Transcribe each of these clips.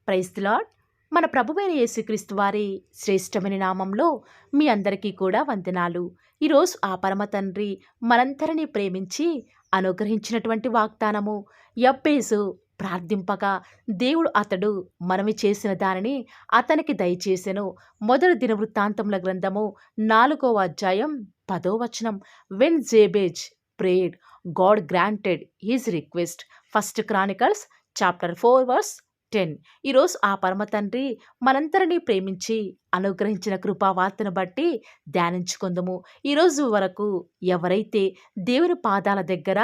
Praise the lord. మన ప్రభువైన యేసుక్రీస్తు వారి శ్రేష్టమైన నామంలో మీ అందరికీ కూడా వందనాలు. ఈరోజు ఆ పరమ తండ్రి మనందరినీ ప్రేమించి అనుగ్రహించినటువంటి వాగ్దానము, యబ్బేసు ప్రార్థింపగా దేవుడు అతడు మనవి చేసిన దానిని అతనికి దయచేసెను. మొదటి దినవృత్తాంతముల గ్రంథము 4వ అధ్యాయం 10వ వచనం. When Jabez prayed, God granted his request. First Chronicles chapter 4 verse 10. ఈరోజు ఆ పరమ తండ్రి మనందరినీ ప్రేమించి అనుగ్రహించిన కృపావార్తను బట్టి ధ్యానించుకుందాము. ఈరోజు వరకు ఎవరైతే దేవుని పాదాల దగ్గర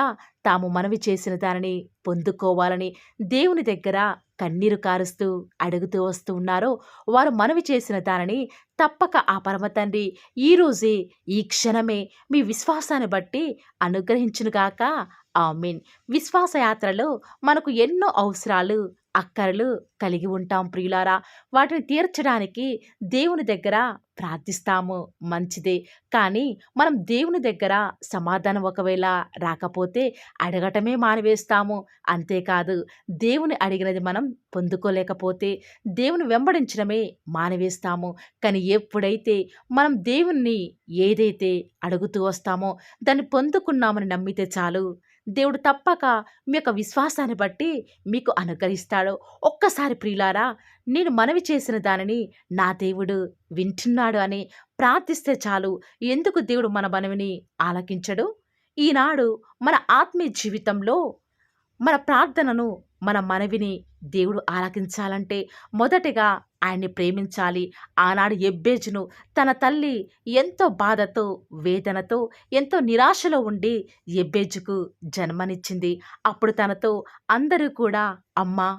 తాము మనవి చేసిన దానిని పొందుకోవాలని దేవుని దగ్గర కన్నీరు కారుస్తూ అడుగుతూ వస్తూ ఉన్నారో, వారు మనవి చేసిన దానిని తప్పక ఆ పరమ తండ్రి ఈరోజే ఈ క్షణమే మీ విశ్వాసాన్ని బట్టి అనుగ్రహించునుగాక. ఆమేన్. విశ్వాస యాత్రలో మనకు ఎన్నో అవసరాలు, అక్కరలు కలిగి ఉంటాం ప్రియులారా. వాటిని తీర్చడానికి దేవుని దగ్గర ప్రార్థిస్తాము, మంచిదే. కానీ మనం దేవుని దగ్గర సమాధానం ఒకవేళ రాకపోతే అడగటమే మానివేస్తాము. అంతేకాదు, దేవుని అడిగినది మనం పొందుకోలేకపోతే దేవుని వెంబడించడమే మానివేస్తాము. కానీ ఎప్పుడైతే మనం దేవుణ్ణి ఏదైతే అడుగుతూ వస్తామో దాన్ని పొందుకున్నామని నమ్మితే చాలు, దేవుడు తప్పక మీ యొక్క విశ్వాసాన్ని బట్టి మీకు అనుగ్రహిస్తాడు. ఒక్కసారి ప్రియులారా, నేను మనవి చేసిన దానిని నా దేవుడు వింటున్నాడు అని ప్రార్థిస్తే చాలు. ఎందుకు దేవుడు మన మనవిని ఆలకించడు? ఈనాడు మన ఆత్మీయ జీవితంలో మన ప్రార్థనను, మన మనవిని దేవుడు ఆలకించాలంటే మొదటిగా ఆయన్ని ప్రేమించాలి. ఆనాడు యెబ్బేజును తన తల్లి ఎంతో బాధతో, వేదనతో, ఎంతో నిరాశలో ఉండి యెబ్బేజుకు జన్మనిచ్చింది. అప్పుడు తనతో అందరూ కూడా, అమ్మా,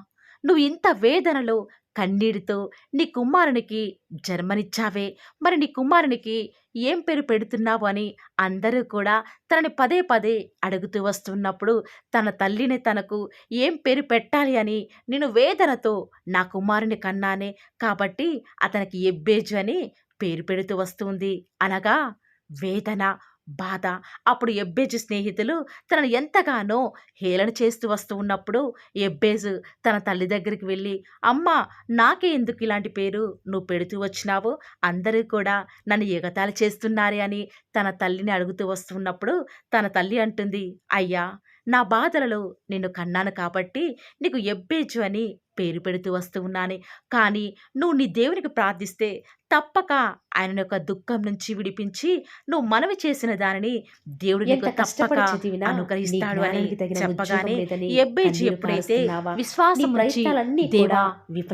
నువ్వు ఇంత వేదనలో కన్నీటితో నీ కుమారునికి జన్మనిచ్చావే, మరి నీ కుమారునికి ఏం పేరు పెడుతున్నావు అని అందరూ కూడా తనని పదే పదే అడుగుతూ వస్తున్నప్పుడు, తన తల్లిని తనకు ఏం పేరు పెట్టాలి అని నేను వేదనతో నా కుమారుని కన్నానే, కాబట్టి అతనికి యెబ్బేజు అని పేరు పెడుతూ వస్తుంది. అనగా వేదన, బాధ. అప్పుడు యెబ్బేజు స్నేహితులు తనను ఎంతగానో హేళన చేస్తూ వస్తూ ఉన్నప్పుడు యెబ్బేజు తన తల్లి దగ్గరికి వెళ్ళి, అమ్మా, నాకే ఎందుకు ఇలాంటి పేరు నువ్వు పెడుతూ వచ్చినావు? అందరూ కూడా నన్ను ఎగతాళి చేస్తున్నారే అని తన తల్లిని అడుగుతూ వస్తున్నప్పుడు తన తల్లి అంటుంది, అయ్యా, నా బాధలలో నిన్ను కన్నాను కాబట్టి నీకు యెబ్బేజు అని పేరు పెడుతూ వస్తూ ఉన్నాను. కానీ నువ్వు నీ దేవునికి ప్రార్థిస్తే తప్పక ఆయన యొక్క దుఃఖం నుంచి విడిపించి నువ్వు మనవి చేసిన దానిని దేవుడు నీకు తప్పక అనుగ్రహిస్తాడు అని చెప్పగానే యెబ్బేజు ఎప్పుడైతే విశ్వాసం ఉంచి, దేవా,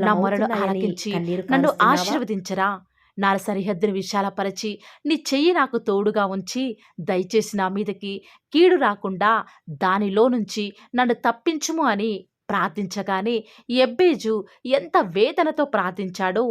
నా మొరను ఆలకించి నన్ను ఆశీర్వదించరా, నా సరిహద్దును విశాలపరచి నీ చెయ్యి నాకు తోడుగా ఉంచి దయచేసి నా మీదకి కీడు రాకుండా దానిలో నుంచి నన్ను తప్పించుము అని ప్రార్థించగానే యెబ్బేజు ఎంత వేదనతో ప్రార్థించాడో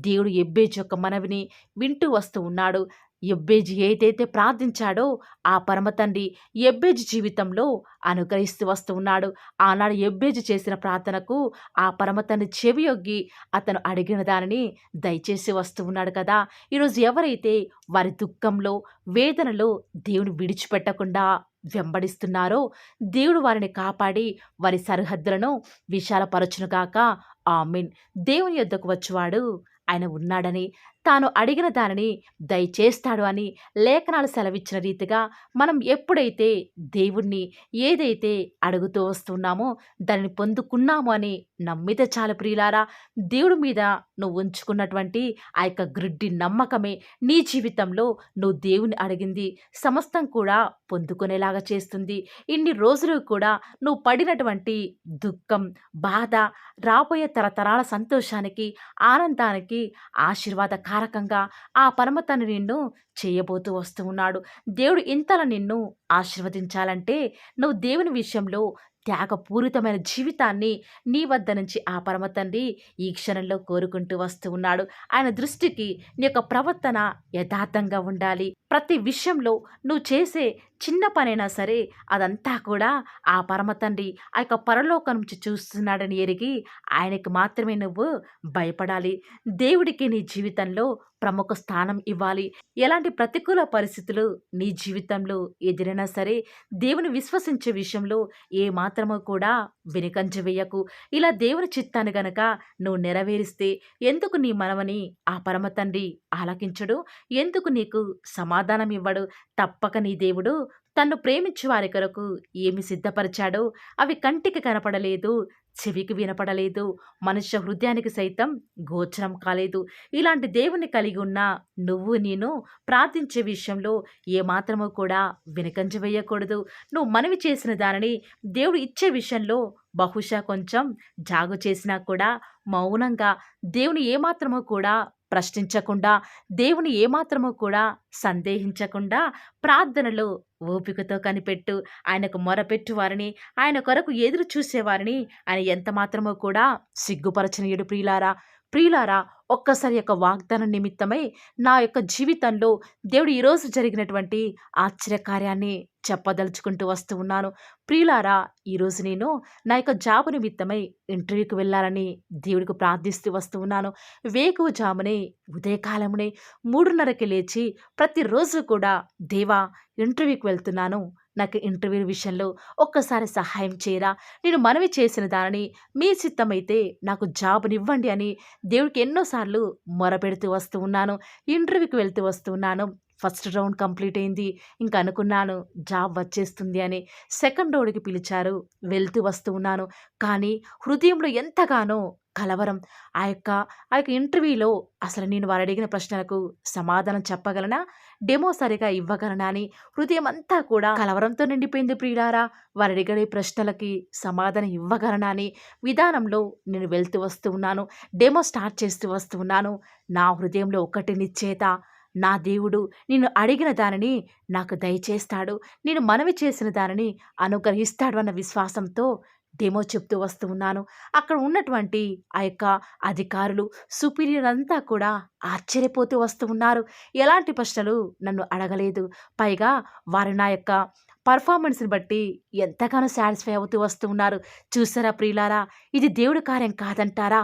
దేవుడు యెబ్బేజు యొక్క మనవిని వింటూ వస్తూ ఉన్నాడు. యెబ్బేజు ఏదైతే ప్రార్థించాడో ఆ పరమ తండ్రి యెబ్బేజు జీవితంలో అనుగ్రహిస్తూ వస్తూ ఉన్నాడు. ఆనాడు యెబ్బేజు చేసిన ప్రార్థనకు ఆ పరమ తండ్రి చెవియొగ్గి అతను అడిగిన దానిని దయచేసి వస్తూ ఉన్నాడు కదా. ఈరోజు ఎవరైతే వారి దుఃఖంలో, వేదనలో దేవుని విడిచిపెట్టకుండా వెంబడిస్తున్నారో, దేవుడు వారిని కాపాడి వారి సరిహద్దులను విశాలపరచునుగాక. ఆమేన్. దేవుని యొద్దకు వచ్చువాడు ఆయన ఉన్నాడని, తాను అడిగిన దానిని దయచేస్తాడు అని లేఖనాలు సెలవిచ్చిన రీతిగా మనం ఎప్పుడైతే దేవుణ్ణి ఏదైతే అడుగుతూ వస్తున్నామో దానిని పొందుకున్నాము అని నమ్మితే చాలు ప్రియులారా. దేవుడి మీద నువ్వు ఉంచుకున్నటువంటి ఆ యొక్క గ్రుడ్డి నమ్మకమే నీ జీవితంలో నువ్వు దేవుని అడిగింది సమస్తం కూడా పొందుకునేలాగా చేస్తుంది. ఇన్ని రోజులు కూడా నువ్వు పడినటువంటి దుఃఖం, బాధ రాబోయే తరతరాల సంతోషానికి, ఆనందానికి ఆశీర్వాదకారకంగా ఆ పరమతను నిన్ను చేయబోతూ వస్తూ ఉన్నాడు. దేవుడు ఇంతలా నిన్ను ఆశీర్వదించాలంటే నువ్వు దేవుని విషయంలో త్యాగపూరితమైన జీవితాన్ని నీ వద్ద నుంచి ఆ పరమ తండ్రి ఈ క్షణంలో కోరుకుంటూ వస్తూ ఉన్నాడు. ఆయన దృష్టికి నీ యొక్క ప్రవర్తన యథార్థంగా ఉండాలి. ప్రతి విషయంలో నువ్వు చేసే చిన్న పనైనా సరే అదంతా కూడా ఆ పరమ తండ్రి ఆ యొక్క పరలోకం నుంచి చూస్తున్నాడని ఎరిగి ఆయనకి మాత్రమే నువ్వు భయపడాలి. దేవుడికి నీ జీవితంలో ప్రముఖ స్థానం ఇవ్వాలి. ఎలాంటి ప్రతికూల పరిస్థితులు నీ జీవితంలో ఎదురైనా సరే దేవుని విశ్వసించే విషయంలో ఏ మాత్రము కూడా వెనుకంజ వేయకు. ఇలా దేవుని చిత్తాన్ని గనక నువ్వు నెరవేరిస్తే ఎందుకు నీ మనవని ఆ పరమ తండ్రి ఆలకించడు? ఎందుకు నీకు సమాధానం ఇవ్వడు? తప్పక నీ దేవుడు తన్ను ప్రేమించు వారి కొరకు ఏమి సిద్ధపరిచాడో అవి కంటికి కనపడలేదు, చెవికి వినపడలేదు, మనుష్య హృదయానికి సైతం గోచరం కాలేదు. ఇలాంటి దేవుని కలిగి ఉన్న నువ్వు నేను ప్రార్థించే విషయంలో ఏమాత్రము కూడా వెనుకంజ వేయకూడదు. నువ్వు మనవి చేసిన దానిని దేవుడు ఇచ్చే విషయంలో బహుశా కొంచెం జాగు చేసినా కూడా మౌనంగా దేవుని ఏమాత్రము కూడా ప్రశ్నించకుండా, దేవుని ఏమాత్రము కూడా సందేహించకుండా ప్రార్థనలో ఓపికతో కనిపెట్టు. ఆయనకు మొరపెట్టు వారిని, ఆయన కొరకు ఎదురు చూసేవారిని ఆయన ఎంత మాత్రమో కూడా సిగ్గుపరచనీయుడు. ప్రియులారా, ప్రియులారా, ఒక్కసారి యొక్క వాగ్దానం నిమిత్తమై నా యొక్క జీవితంలో దేవుడు ఈరోజు జరిగినటువంటి ఆశ్చర్యకార్యాన్ని చెప్పదలుచుకుంటూ వస్తూ ఉన్నాను. ప్రియులారా, ఈరోజు నేను నా యొక్క జాబు నిమిత్తమై ఇంటర్వ్యూకి వెళ్ళాలని దేవుడికి ప్రార్థిస్తూ వస్తూ ఉన్నాను. వేకువజామునే ఉదయకాలమునే 3:30కి లేచి ప్రతిరోజు కూడా దేవా ఇంటర్వ్యూకి వెళ్తున్నాను, నాకు ఇంటర్వ్యూ విషయంలో ఒక్కసారి సహాయం చేయరా, నేను మనవి చేసిన దానిని మీ చిత్తమైతే నాకు జాబునివ్వండి అని దేవుడికి ఎన్నోసార్లు మొరపెడుతూ వస్తూ ఉన్నాను. ఇంటర్వ్యూకి వెళ్తూ వస్తూ ఉన్నాను. ఫస్ట్ రౌండ్ కంప్లీట్ అయింది. ఇంక అనుకున్నాను జాబ్ వచ్చేస్తుంది అని. సెకండ్ రౌండ్‌కి పిలిచారు. వెళ్తూ వస్తూ ఉన్నాను. కానీ హృదయంలో ఎంతగానో కలవరం. ఆ యొక్క ఆ యొక్క ఇంటర్వ్యూలో అసలు నేను వారు అడిగిన ప్రశ్నలకు సమాధానం చెప్పగలనా? డెమో సరిగా ఇవ్వగలనా అని హృదయమంతా కూడా కలవరంతో నిండిపోయింది ప్రియులారా. వారు అడిగే ప్రశ్నలకి సమాధానం ఇవ్వగలనా అని విధానంలో నేను వెళ్తూ వస్తూ ఉన్నాను. డెమో స్టార్ట్ చేస్తూ వస్తూ ఉన్నాను. నా హృదయంలో ఒక్కటి నిశ్చయత, నా దేవుడు నేను అడిగిన దానిని నాకు దయచేస్తాడు, నేను మనవి చేసిన దానిని అనుగ్రహిస్తాడు అన్న విశ్వాసంతో డెమో చెప్తూ వస్తూ ఉన్నాను. అక్కడ ఉన్నటువంటి ఆ యొక్క అధికారులు, సుపీరియర్ అంతా కూడా ఆశ్చర్యపోతూ వస్తూ ఉన్నారు. ఎలాంటి ప్రశ్నలు నన్ను అడగలేదు. పైగా వారు నా యొక్క పర్ఫార్మెన్స్‌ని బట్టి ఎంతగానో సాటిస్ఫై అవుతూ వస్తూ ఉన్నారు. చూసారా ప్రియులారా, ఇది దేవుడి కార్యం కాదంటారా?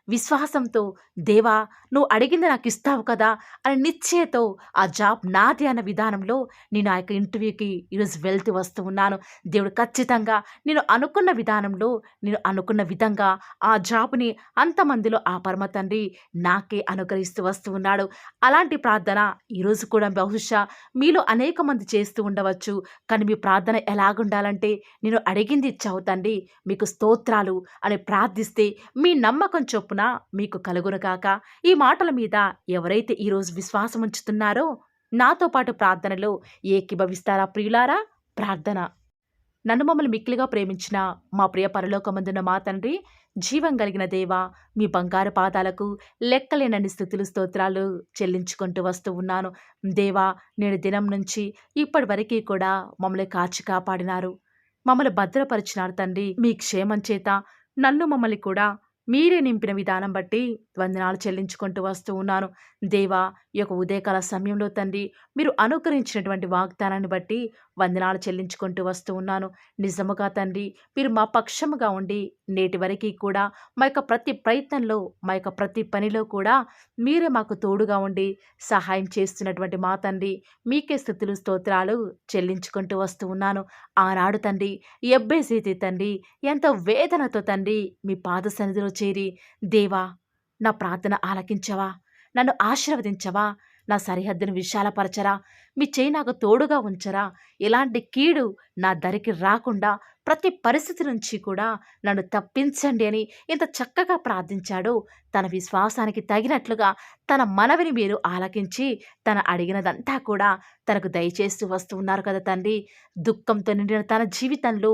విశ్వాసంతో దేవా నువ్వు అడిగింది నాకు ఇస్తావు కదా అని నిశ్చయతో ఆ జాబ్ నాది అన్న విధానంలో నేను ఆ యొక్క ఇంటర్వ్యూకి ఈరోజు వెళ్తూ వస్తూ ఉన్నాను. దేవుడు ఖచ్చితంగా నేను అనుకున్న విధానంలో, నేను అనుకున్న విధంగా ఆ జాబ్‌ని అంతమందిలో ఆ పరమ తండ్రి నాకే అనుగ్రహిస్తూ వస్తూ ఉన్నాడు. అలాంటి ప్రార్థన ఈరోజు కూడా బహుశా మీలో అనేక మంది చేస్తూ ఉండవచ్చు. కానీ మీ ప్రార్థన ఎలాగుండాలంటే, నేను అడిగింది ఇచ్చావు తండ్రి, మీకు స్తోత్రాలు అని ప్రార్థిస్తే మీ నమ్మకం చొప్పున మీకు కలుగునుగాక. ఈ మాటల మీద ఎవరైతే ఈరోజు విశ్వాసం ఉంచుతున్నారో నాతో పాటు ప్రార్థనలో ఏకీభవిస్తారా ప్రియులారా? ప్రార్థన. నన్ను మమ్మల్ని మిక్కిలిగా ప్రేమించిన మా ప్రియ పరలోకమందున్న మా తండ్రి, జీవం కలిగిన దేవా, మీ బంగారు పాదాలకు లెక్కలేనన్ని స్తుతులు స్తోత్రాలు చెల్లించుకుంటూ వస్తూ ఉన్నాను. దేవా, నేడు దినం నుంచి ఇప్పటి వరకు కూడా మమ్మల్ని కాచి కాపాడినారు, మమ్మల్ని భద్రపరిచినారు తండ్రి. మీ క్షేమం చేత నన్ను మమ్మల్ని కూడా మీరే నింపిన విధానం బట్టి వందనాలు చెల్లించుకుంటూ వస్తూ ఉన్నాను. దేవా, ఈ యొక్క ఉదయకాల సమయంలో తండ్రి మీరు అనుగ్రహించినటువంటి వాగ్దానాన్ని బట్టి వందనాలు చెల్లించుకుంటూ వస్తూ ఉన్నాను. నిజముగా తండ్రి మీరు మా పక్షముగా ఉండి నేటి వరకు కూడా మా యొక్క ప్రతి ప్రయత్నంలో, మా యొక్క ప్రతి పనిలో కూడా మీరే మాకు తోడుగా ఉండి సహాయం చేస్తున్నటువంటి మా తండ్రి మీకే స్తుతులు స్తోత్రాలు చెల్లించుకుంటూ వస్తూ ఉన్నాను. ఆనాడు తండ్రి ఎబ్బేసైతే తండ్రి ఎంతో వేదనతో తండ్రి మీ పాద సన్నిధిలో చేరి, దేవా నా ప్రార్థన ఆలకించవా, నన్ను ఆశీర్వదించవా, నా సరిహద్దును విశాలపరచరా, మీ చేయి నాకు తోడుగా ఉంచరా, ఎలాంటి కీడు నా దరికి రాకుండా ప్రతి పరిస్థితి నుంచి కూడా నన్ను తప్పించండి అని ఎంత చక్కగా ప్రార్థించాడో, తన విశ్వాసానికి తగినట్లుగా తన మనవిని మీరు ఆలకించి తన అడిగినదంతా కూడా తనకు దయచేస్తూ వస్తూ ఉన్నారు కదా తండ్రి. దుఃఖంతో నిండిన తన జీవితంలో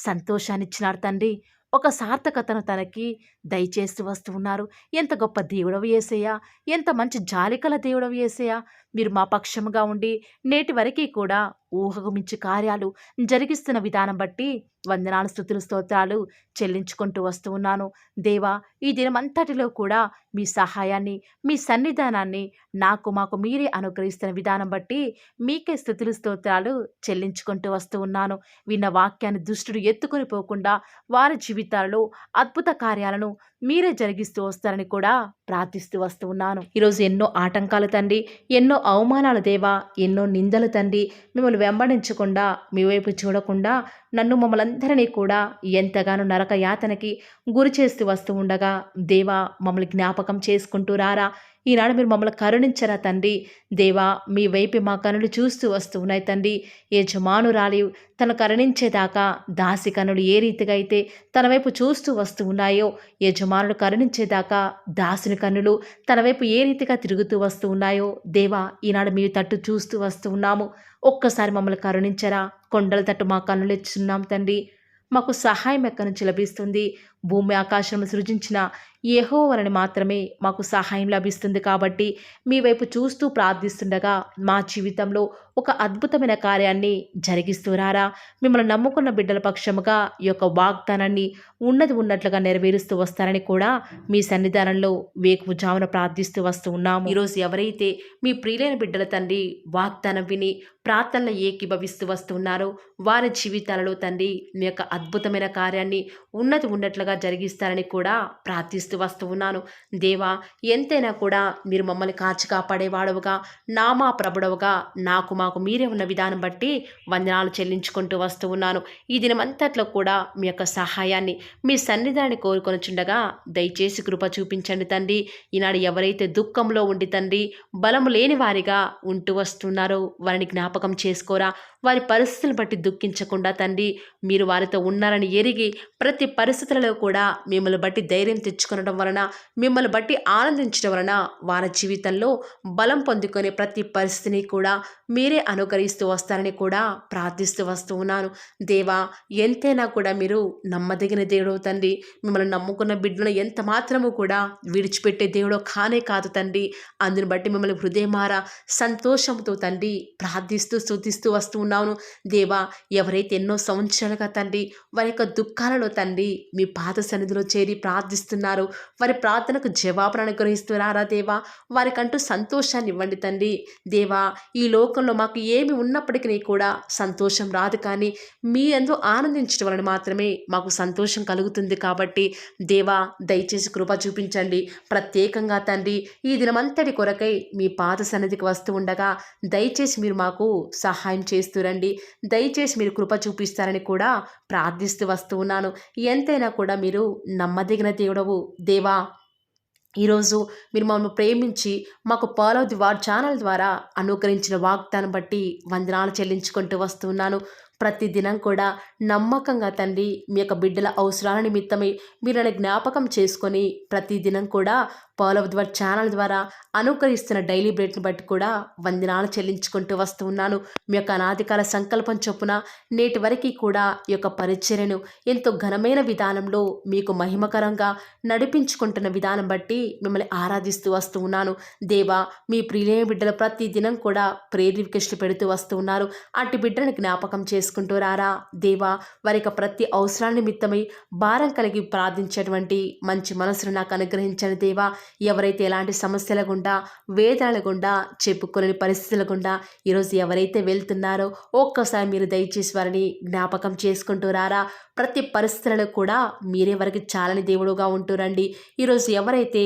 సంతోషాన్నిచ్చినారు తండ్రి. ఒక సార్థకతను తనకి దయచేస్తూ వస్తూ ఉన్నారు. ఎంత గొప్ప దేవుడవు యేసయ్యా! ఎంత మంచి జాలికల దేవుడవు యేసయ్యా! మీరు మా పక్షముగా ఉండి నేటి వరకి కూడా ఊహకు మించి కార్యాలు జరిగిస్తున్న విధానం బట్టి వందనాలు, స్తుతులు, స్తోత్రాలు చెల్లించుకుంటూ వస్తూ ఉన్నాను. దేవా, ఈ దినమంతటిలో కూడా మీ సహాయాన్ని, మీ సన్నిధానాన్ని మాకు మీరే అనుగ్రహిస్తున్న విధానం బట్టి మీకే స్తుతులు, స్తోత్రాలు చెల్లించుకుంటూ వస్తూ ఉన్నాను. విన్న వాక్యాన్ని దుష్టుడు ఎత్తుకొని పోకుండా వారి జీవితాలలో అద్భుత కార్యాలను మీరే జరిగిస్తూ వస్తారని కూడా ప్రార్థిస్తూ వస్తూ ఉన్నాను. ఈరోజు ఎన్నో ఆటంకాలు తండ్రి, ఎన్నో అవమానాలు దేవా, ఎన్నో నిందలు తండ్రి, మిమ్మల్ని వెంబడించకుండా మీ వైపు చూడకుండా నన్ను మమ్మల్ందరినీ కూడా ఎంతగానో నరక యాతనకి గురి చేస్తూ వస్తూ ఉండగా దేవా, మమ్మల్ని జ్ఞాపకం చేసుకుంటూ రారా. ఈనాడు మీరు మమ్మల్ని కరుణించరా తండ్రి. దేవా, మీ వైపు మా కనులు చూస్తూ వస్తూ ఉన్నాయి తండ్రి. యజమానురాలి తను కరుణించేదాకా దాసి కనులు ఏ రీతిగా అయితే తన వైపు చూస్తూ వస్తూ ఉన్నాయో, యజమానుడు కరుణించేదాకా దాసుని కన్నులు తన వైపు ఏ రీతిగా తిరుగుతూ వస్తూ ఉన్నాయో దేవా, ఈనాడు మీ తట్టు చూస్తూ వస్తూ ఉన్నాము. ఒక్కసారి మమ్మల్ని కరుణించరా. కొండల తట్టు మా కన్నులు ఎచ్చున్నాం తండ్రి. మాకు సహాయం ఎక్కడి నుంచి లభిస్తుంది? భూమి ఆకాశం సృజించిన యెహోవాని మాత్రమే మాకు సహాయం లభిస్తుంది. కాబట్టి మీ వైపు చూస్తూ ప్రార్థిస్తుండగా మా జీవితంలో ఒక అద్భుతమైన కార్యాన్ని జరిగిస్తూ రారా. మిమ్మల్ని నమ్ముకున్న బిడ్డల పక్షముగా ఈ యొక్క వాగ్దానాన్ని ఉన్నట్లుగా నెరవేరుస్తూ వస్తారని కూడా మీ సన్నిధానంలో వేకువజామున ప్రార్థిస్తూ వస్తూ ఉన్నాము. ఈరోజు ఎవరైతే మీ ప్రియులైన బిడ్డల తండ్రి వాగ్దానం విని ప్రార్థనలు ఏకీభవిస్తూ వస్తూ ఉన్నారో వారి జీవితాలలో తండ్రి మీ యొక్క అద్భుతమైన కార్యాన్ని ఉన్నట్లుగా జరిగిస్తారని కూడా ప్రార్థిస్తూ వస్తూ ఉన్నాను. దేవా, ఎంతైనా కూడా మీరు మమ్మల్ని కాచి కాపాడేవాడవుగా, నామా ప్రభుడవుగా మాకు మీరే ఉన్న విధానం బట్టి వందనాలు చెల్లించుకుంటూ వస్తూ ఉన్నాను. ఈ దినమంతట్లో కూడా మీ యొక్క సహాయాన్ని, మీ సన్నిధానాన్ని కోరుకొనుచుండగా దయచేసి కృప చూపించండి తండ్రి. ఈనాడు ఎవరైతే దుఃఖంలో ఉండి తండ్రి బలము లేని వారిగా ఉంటూ వస్తున్నారో వారిని జ్ఞాపకం చేసుకోరా. వారి పరిస్థితులను బట్టి దుఃఖించకుండా తండ్రి మీరు వారితో ఉన్నారని ఎరిగి ప్రతి పరిస్థితులలో కూడా మిమ్మల్ని బట్టి ధైర్యం తెచ్చుకొనడం వలన, మిమ్మల్ని బట్టి ఆనందించడం వలన వారి జీవితంలో బలం పొందుకునే ప్రతి పరిస్థితిని కూడా మీరే అనుకరిస్తూ వస్తారని కూడా ప్రార్థిస్తూ వస్తూ ఉన్నాను. దేవా, ఎంతైనా కూడా మీరు నమ్మదగిన దేవుడు తండ్రి. మిమ్మల్ని నమ్ముకున్న బిడ్డలను ఎంత మాత్రము కూడా విడిచిపెట్టే దేవుడో కానే కాదు తండ్రి. అందుని బట్టి మిమ్మల్ని హృదయమారా సంతోషంతో తండ్రి ప్రార్థిస్తూ స్తుతిస్తూ వస్తూ ఉన్నాను. దేవా, ఎవరైతే ఎన్నో సంవత్సరాలుగా తండ్రి వారి యొక్క దుఃఖాలలో తండ్రి మీ పాద సన్నిధిలో చేరి ప్రార్థిస్తున్నారు, వారి ప్రార్థనకు జవాబును అనుగ్రహిస్తున్నారా దేవా. వారికంటూ సంతోషాన్ని ఇవ్వండి తండ్రి. దేవా, ఈ లోకంలో మాకు ఏమి ఉన్నప్పటికీ కూడా సంతోషం రాదు, కానీ మీ యందు ఆనందించడం వలన మాత్రమే మాకు సంతోషం కలుగుతుంది. కాబట్టి దేవా, దయచేసి కృప చూపించండి. ప్రత్యేకంగా తండ్రి ఈ దినమంతటి కొరకై మీ పాద సన్నిధికి వస్తూ ఉండగా దయచేసి మీరు మాకు సహాయం చేస్తురండి. దయచేసి మీరు కృప చూపిస్తారని కూడా ప్రార్థిస్తూ వస్తూ ఉన్నాను. ఎంతైనా కూడా మీరు నమ్మదగిన దేవుడవు దేవా. ఈరోజు మీరు మమ్మల్ని ప్రేమించి మాకు ఫాలో ది వార్ ఛానల్ ద్వారా అనుగ్రహించిన వాగ్దానం బట్టి వందనాలు చెల్లించుకుంటూ వస్తున్నాను. ప్రతిదినం కూడా నమ్మకంగా తండ్రి మీ యొక్క బిడ్డల అవసరాల నిమిత్తమై మీరు నన్ను జ్ఞాపకం చేసుకొని ప్రతిదినం కూడా ఫాలో ది వార్ ఛానల్ ద్వారా అనుగ్రహిస్తున్న డైలీ బ్రెడ్ని బట్టి కూడా వందనాలు చెల్లించుకుంటూ వస్తూ ఉన్నాను. మీ యొక్క అనాదికాల సంకల్పం చొప్పున నేటి వరకు కూడా ఈ యొక్క పరిచర్యను ఎంతో ఘనమైన విధానంలో మీకు మహిమకరంగా నడిపించుకుంటున్న విధానం బట్టి మిమ్మల్ని ఆరాధిస్తూ వస్తూ ఉన్నాను. దేవా, మీ ప్రియులైన బిడ్డలు ప్రతి దినం కూడా ప్రేయర్ రిక్వెస్ట్లు పెడుతూ వస్తూ ఉన్నారు. అటు బిడ్డను జ్ఞాపకం చేసుకుంటూ రారా దేవా. వారి యొక్క ప్రతి అవసరాల నిమిత్తమై భారం కలిగి ప్రార్థించేటువంటి మంచి మనసును నాకు అనుగ్రహించండి దేవా. ఎవరైతే ఎలాంటి సమస్యల గుండా, వేదనల గుండా, చెప్పుకోలేని పరిస్థితుల గుండా ఈరోజు ఎవరైతే వెళ్తున్నారో ఒక్కసారి మీరు దయచేసి వారిని జ్ఞాపకం చేసుకుంటూ రారా. ప్రతి పరిస్థితులలో కూడా మీరే వారికి చాలని దేవుడుగా ఉంటూరండి. ఈరోజు ఎవరైతే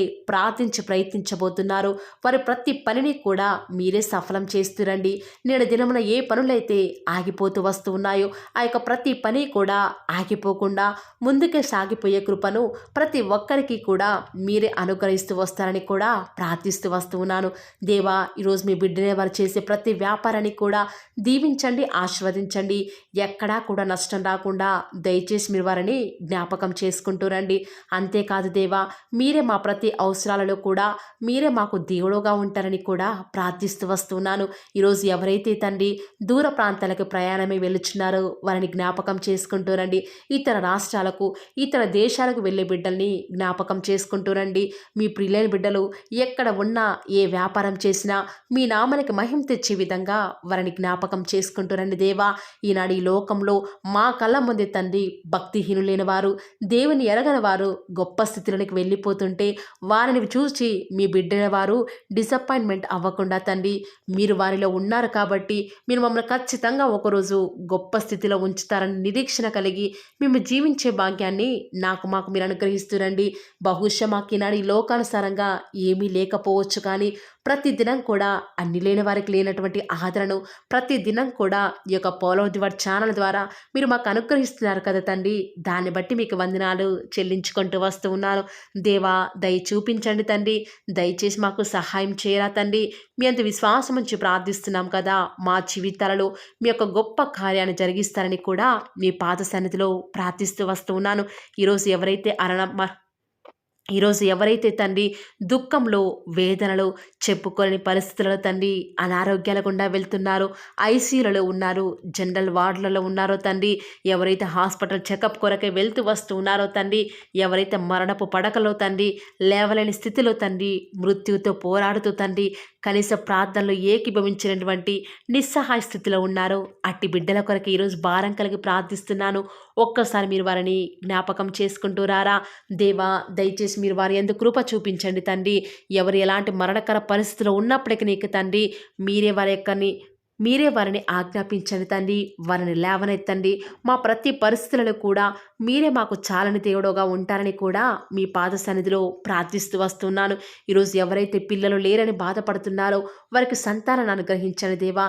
ప్రయత్నించబోతున్నారో వారి ప్రతి పనిని కూడా మీరే సఫలం చేస్తురండి. నేడు దినమున ఏ పనులైతే ఆగిపోతూ వస్తూ ఉన్నాయో ఆ యొక్క ప్రతి పని కూడా ఆగిపోకుండా ముందుకే సాగిపోయే కృపను ప్రతి ఒక్కరికి కూడా మీరే అనుగ్రహిస్తూ వస్తారని కూడా ప్రార్థిస్తూ వస్తూ ఉన్నాను. దేవా, ఈరోజు మీ బిడ్డనే వారు చేసే ప్రతి వ్యాపారాన్ని కూడా దీవించండి, ఆశీర్వదించండి. ఎక్కడా కూడా నష్టం రాకుండా దయచేసి మీరు వారిని జ్ఞాపకం చేసుకుంటూ రండి. అంతేకాదు దేవా, మీరే మా ప్రతి అవసరాలలో కూడా మీరే మాకు దేవుడుగా ఉంటారని కూడా ప్రార్థిస్తూ వస్తున్నాను. ఈరోజు ఎవరైతే తండ్రి దూర ప్రాంతాలకు ప్రయాణమే వెళ్ళి వెళ్ళుచున్నారో వారిని జ్ఞాపకం చేసుకుంటూ రండి. ఇతర రాష్ట్రాలకు, ఇతర దేశాలకు వెళ్ళే బిడ్డల్ని జ్ఞాపకం చేసుకుంటూ రండి. మీ ప్రియులైన బిడ్డలు ఎక్కడ ఉన్నా, ఏ వ్యాపారం చేసినా మీ నామానికి మహిమ తెచ్చే విధంగా వారిని జ్ఞాపకం చేసుకుంటూ రండి దేవా. ఈనాడు ఈ లోకంలో మా కళ్ళ ముందే తండ్రి భక్తిహీనులైన వారు, దేవుని ఎరగని వారు గొప్ప స్థితిలోనికి వెళ్ళిపోతుంటే వారిని చూసి మీ బిడ్డల వారు డిసప్పాయింట్మెంట్ అవ్వకుండా తండ్రి, మీరు వారిలో ఉన్నారు కాబట్టి మీరు మమ్మల్ని ఖచ్చితంగా ఒకరోజు గొప్ప స్థితిలో ఉంచుతారని నిరీక్షణ కలిగి మేము జీవించే భాగ్యాన్ని మాకు మీరు అనుగ్రహిస్తురండి. బహుశా మాకు ఈనాడు ఈ లోకానుసారంగా ఏమీ లేకపోవచ్చు, కానీ ప్రతిదినం కూడా అన్ని లేని వారికి లేనటువంటి ఆదరణను ప్రతిదినం కూడా ఈ యొక్క పోలో దివర్ ఛానల్ ద్వారా మీరు మాకు అనుగ్రహిస్తున్నారు కదా తండ్రి. దాన్ని బట్టి మీకు వందనాలు చెల్లించుకుంటూ వస్తూ ఉన్నాను. దేవా, దయ చూపించండి తండ్రి. దయచేసి మాకు సహాయం చేయరా తండ్రి. మీ అంత విశ్వాసం నుంచి ప్రార్థిస్తున్నాం కదా, మా జీవితాలలో మీ యొక్క గొప్ప కార్యాన్ని జరిగిస్తారని కూడా మీ పాద సన్నిధిలో ప్రార్థిస్తూ వస్తూ ఉన్నాను. ఈరోజు ఎవరైతే తండ్రి దుఃఖంలో, వేదనలో, చెప్పుకోలేని పరిస్థితులలో తండ్రి అనారోగ్యాల గుండా వెళ్తున్నారో, ఐసీయూలలో ఉన్నారు, జనరల్ వార్డులలో ఉన్నారో తండ్రి, ఎవరైతే హాస్పిటల్ చెకప్ కొరకే వెళ్తూ వస్తూ ఉన్నారో తండ్రి, ఎవరైతే మరణపు పడకలో తండ్రి లేవలేని స్థితిలో తండ్రి మృత్యువుతో పోరాడుతూ తండ్రి కనీస ప్రార్థనలు ఏకీభవించినటువంటి నిస్సహాయ స్థితిలో ఉన్నారో అట్టి బిడ్డల కొరకు ఈరోజు భారం కలిగి ప్రార్థిస్తున్నాను. ఒక్కసారి మీరు వారిని జ్ఞాపకం చేసుకుంటూ రారా దేవా. దయచేసి మీరు వారి యందు కృప చూపించండి తండ్రి. ఎవరు ఎలాంటి మరణకర పరిస్థితిలో ఉన్నప్పటికీ నీకు తండ్రి మీరే వారిని ఆజ్ఞాపించండి తండ్రి. వారిని లేవనెత్తండి. మా ప్రతి పరిస్థితులలో కూడా మీరే మాకు చాలని దేవుడుగా ఉంటారని కూడా మీ పాద సన్నిధిలో ప్రార్థిస్తూ వస్తున్నాను. ఈరోజు ఎవరైతే పిల్లలు లేరని బాధపడుతున్నారో వారికి సంతానాన్ని అనుగ్రహించండి దేవా.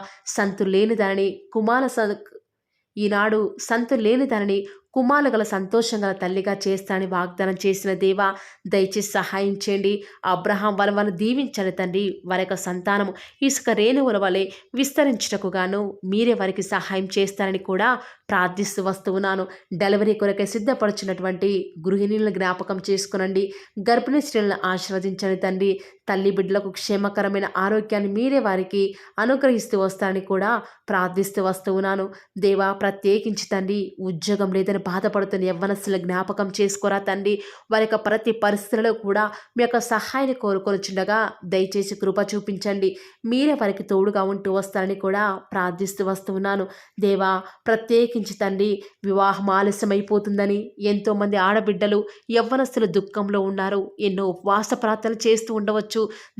ఈనాడు సంతు లేని దానిని కుమారులు గల సంతోషం గల తల్లిగా చేస్తానని వాగ్దానం చేసిన దేవా, దయచేసి సహాయం చేయండి. అబ్రహాం వలవను దీవించని తండ్రి. వారి యొక్క సంతానము ఇసుక రేణువుల వలె విస్తరించుటకు గాను మీరే వారికి సహాయం చేస్తారని కూడా ప్రార్థిస్తూ వస్తూ ఉన్నాను. డెలివరీ కొరకే సిద్ధపడుచున్నటువంటి గృహిణులను జ్ఞాపకం చేసుకునండి. గర్భిణీ స్త్రీలను ఆశీర్వదించని తండ్రి. తల్లి బిడ్డలకు క్షేమకరమైన ఆరోగ్యాన్ని మీరే వారికి అనుగ్రహిస్తూ వస్తారని కూడా ప్రార్థిస్తూ వస్తూ ఉన్నాను. దేవా, ప్రత్యేకించి తండ్రి ఉద్యోగం లేదని బాధపడుతున్న యవ్వనస్తుల జ్ఞాపకం చేసుకోరా తండ్రి. వారి యొక్క ప్రతి పరిస్థితులలో కూడా మీ యొక్క సహాయాన్ని కోరుకొనిచుండగా దయచేసి కృప చూపించండి. మీరే వారికి తోడుగా ఉంటూ వస్తారని కూడా ప్రార్థిస్తూ వస్తూ ఉన్నాను. దేవా, ప్రత్యేకించి తండ్రి వివాహం ఆలస్యమైపోతుందని ఎంతోమంది ఆడబిడ్డలు యవ్వనస్తులు దుఃఖంలో ఉన్నారు. ఎన్నో ఉపవాస ప్రార్థనలు చేస్తూ ఉండవచ్చు.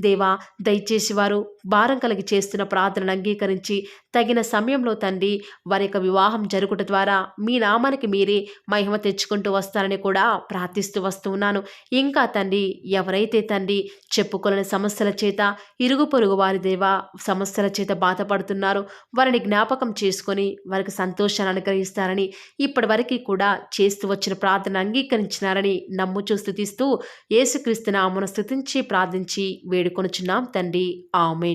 దేవా, దయచేసి వారు భారం కలిగి చేస్తున్న ప్రార్థనలు అంగీకరించి తగిన సమయంలో తండ్రి వారి యొక్క వివాహం జరుగుట ద్వారా మీ నామానికి మీరే మహిమ తెచ్చుకుంటూ వస్తారని కూడా ప్రార్థిస్తూ వస్తూ ఉన్నాను. ఇంకా తండ్రి ఎవరైతే తండ్రి చెప్పుకోలేని సమస్యల చేత, ఇరుగు పొరుగు వారి దేవా సమస్యల చేత బాధపడుతున్నారో వారిని జ్ఞాపకం చేసుకొని వారికి సంతోషాన్ని అనుగ్రహిస్తారని ఇప్పటి వరకు కూడా చేస్తూ వచ్చిన ప్రార్థన అంగీకరించినారని నమ్ముచూ స్తుతిస్తూ యేసుక్రీస్తు నామమున స్తుతించి ప్రార్థించి వేడుకొనుచున్నాం తండ్రి. ఆమేన్.